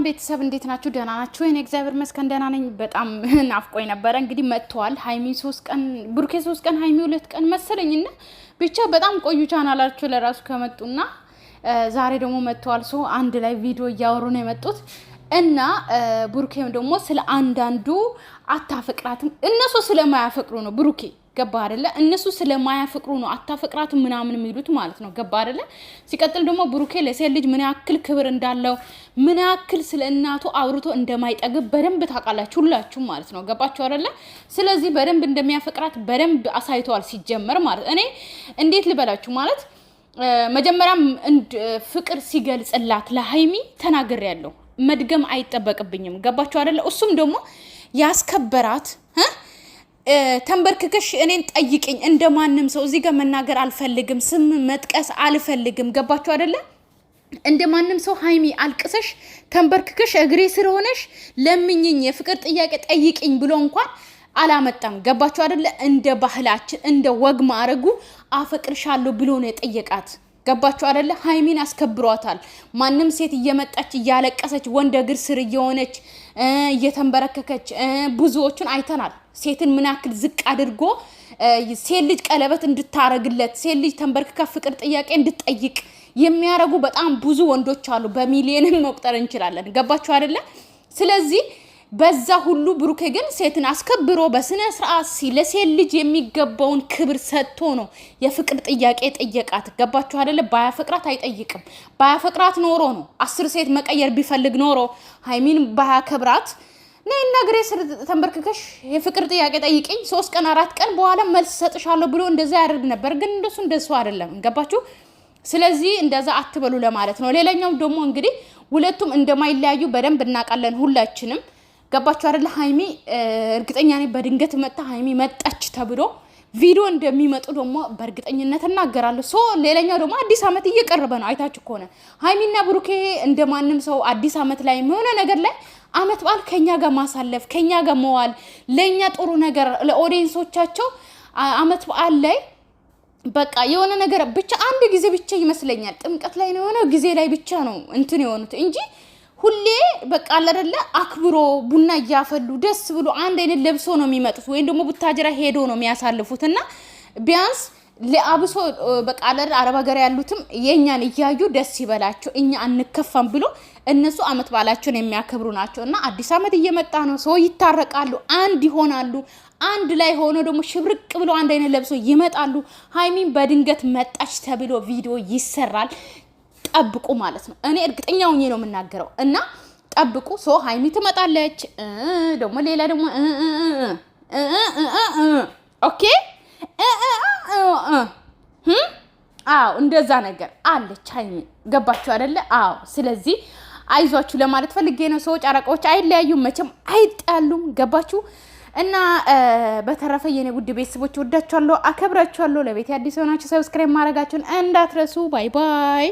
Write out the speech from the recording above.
ቤተሰብ እንዴት ናችሁ? ደህና ናችሁ? እኔ እግዚአብሔር ይመስገን ደህና ነኝ። በጣም ናፍቆኝ ነበር። እንግዲህ መጥቷል። ሃይሚ 3 ቀን ብሩኬ 3 ቀን ሃይሚ 2 ቀን መሰለኝና ብቻ በጣም ቆዩ ቻናላችሁ ለራሱ ከመጡና ዛሬ ደግሞ መጥቷል። ሶ አንድ ላይ ቪዲዮ እያወሩ ነው የመጡት እና ብሩኬም ደግሞ ስለ አንዳንዱ አታፈቅራትም እነሱ ስለማያፈቅሩ ነው ብሩኬ ገባ አይደለ? እነሱ ስለማያፈቅሩ ነው አታፈቅራት ምናምን የሚሉት ማለት ነው። ገባ አይደለ? ሲቀጥል ደግሞ ብሩኬ ለሴት ልጅ ምን ያክል ክብር እንዳለው ምን ያክል ስለ እናቱ አውርቶ እንደማይጠግብ በደንብ ታውቃላችሁ ሁላችሁ ማለት ነው። ገባችሁ አይደለ? ስለዚህ በደንብ እንደሚያፈቅራት በደንብ አሳይቷል ሲጀመር ማለት እኔ እንዴት ልበላችሁ ማለት መጀመሪያም ፍቅር ሲገልጽላት ለሃይሚ ተናግሬያለሁ። መድገም አይጠበቅብኝም። ገባችሁ አይደለ? እሱም ደግሞ ያስከበራት ተንበርክከሽ እኔን ጠይቅኝ እንደማንም ሰው እዚህ ጋር መናገር አልፈልግም፣ ስም መጥቀስ አልፈልግም። ገባችሁ አይደለ? እንደማንም ሰው ሃይሚ አልቅሰሽ ተንበርክከሽ እግሬ ስር ሆነሽ ለምኝኝ የፍቅር ጥያቄ ጠይቅኝ ብሎ እንኳን አላመጣም። ገባችሁ አይደለ? እንደ ባህላችን እንደ ወግ ማረጉ አፈቅርሻለሁ ብሎ ነው የጠየቃት። ገባችሁ አይደለ? ሃይሚን አስከብሯታል። ማንም ሴት እየመጣች እያለቀሰች ወንድ እግር ስር እየሆነች እየተንበረከከች ብዙዎችን አይተናል። ሴትን ምን ያክል ዝቅ አድርጎ ሴት ልጅ ቀለበት እንድታረግለት ሴት ልጅ ተንበርክካ ፍቅር ጥያቄ እንድትጠይቅ የሚያረጉ በጣም ብዙ ወንዶች አሉ። በሚሊዮን መቁጠር እንችላለን። ገባችሁ አይደለ? ስለዚህ በዛ ሁሉ ብሩኬ ግን ሴትን አስከብሮ በስነ ስርዓት ለሴት ልጅ የሚገባውን ክብር ሰጥቶ ነው የፍቅር ጥያቄ ጠየቃት። ገባችሁ አይደለ? ባያፈቅራት አይጠይቅም። ባያፈቅራት ኖሮ ነው 10 ሴት መቀየር ቢፈልግ ኖሮ ሃይሚን ባያከብራት ነይና እግሬ ስር ተንበርክከሽ የፍቅር ጥያቄ ጠይቅኝ 3 ቀን 4 ቀን በኋላ መልስ ሰጥሻለሁ ብሎ እንደዛ ያደርግ ነበር። ግን እንደሱ አይደለም። ገባችሁ? ስለዚህ እንደዛ አትበሉ ለማለት ነው። ሌላኛው ደግሞ እንግዲህ ሁለቱም እንደማይለያዩ በደንብ እናውቃለን ሁላችንም። ገባችሁ አይደለ? ሃይሚ እርግጠኛ ነኝ በድንገት መጣ ሃይሚ መጣች ተብሎ ቪዲዮ እንደሚመጡ ደግሞ በእርግጠኝነት እናገራለሁ። ሶ ሌላኛው ደግሞ አዲስ አመት እየቀረበ ነው። አይታችሁ ከሆነ ሃይሚና ብሩኬ እንደማንም ሰው አዲስ አመት ላይ የሆነ ነገር ላይ አመት በዓል ከኛ ጋር ማሳለፍ ከኛ ጋር መዋል ለኛ ጥሩ ነገር ለኦዲየንሶቻቸው አመት በዓል ላይ በቃ የሆነ ነገር ብቻ አንድ ጊዜ ብቻ ይመስለኛል ጥምቀት ላይ ነው የሆነ ጊዜ ላይ ብቻ ነው እንትን የሆኑት እንጂ ሁሌ በቃ አይደለ አክብሮ ቡና እያፈሉ ደስ ብሎ አንድ አይነት ለብሶ ነው የሚመጡት ወይም ደግሞ ቡታጅራ ሄዶ ነው የሚያሳልፉትና ቢያንስ ለአብሶ በቃ አይደል አረብ ሀገር ያሉትም የኛን እያዩ ደስ ይበላቸው እኛ አንከፋም ብሎ እነሱ አመት ባላቸውን የሚያከብሩ ናቸውና አዲስ አመት እየመጣ ነው። ሰው ይታረቃሉ፣ አንድ ይሆናሉ። አንድ ላይ ሆኖ ደግሞ ሽብርቅ ብሎ አንድ አይነት ለብሶ ይመጣሉ። ሃይሚን በድንገት መጣች ተብሎ ቪዲዮ ይሰራል። ጠብቁ ማለት ነው። እኔ እርግጠኛ ሆኜ ነው የምናገረው እና ጠብቁ። ሶ ሃይሚ ትመጣለች ደግሞ ሌላ ደግሞ ኦኬ አዎ እንደዛ ነገር አለች ሃይሚ። ገባችሁ አይደለ? አዎ። ስለዚህ አይዟችሁ ለማለት ፈልጌ ነው። ሰው ጨረቃዎች አይለያዩም መቼም አይጣሉም። ገባችሁ? እና በተረፈ የኔ ውድ ቤተሰቦች ወዳችኋለሁ፣ አከብራችኋለሁ። ለቤት አዲስ ሆናችሁ ሰብስክራይብ ማድረጋችሁን እንዳትረሱ። ባይ ባይ።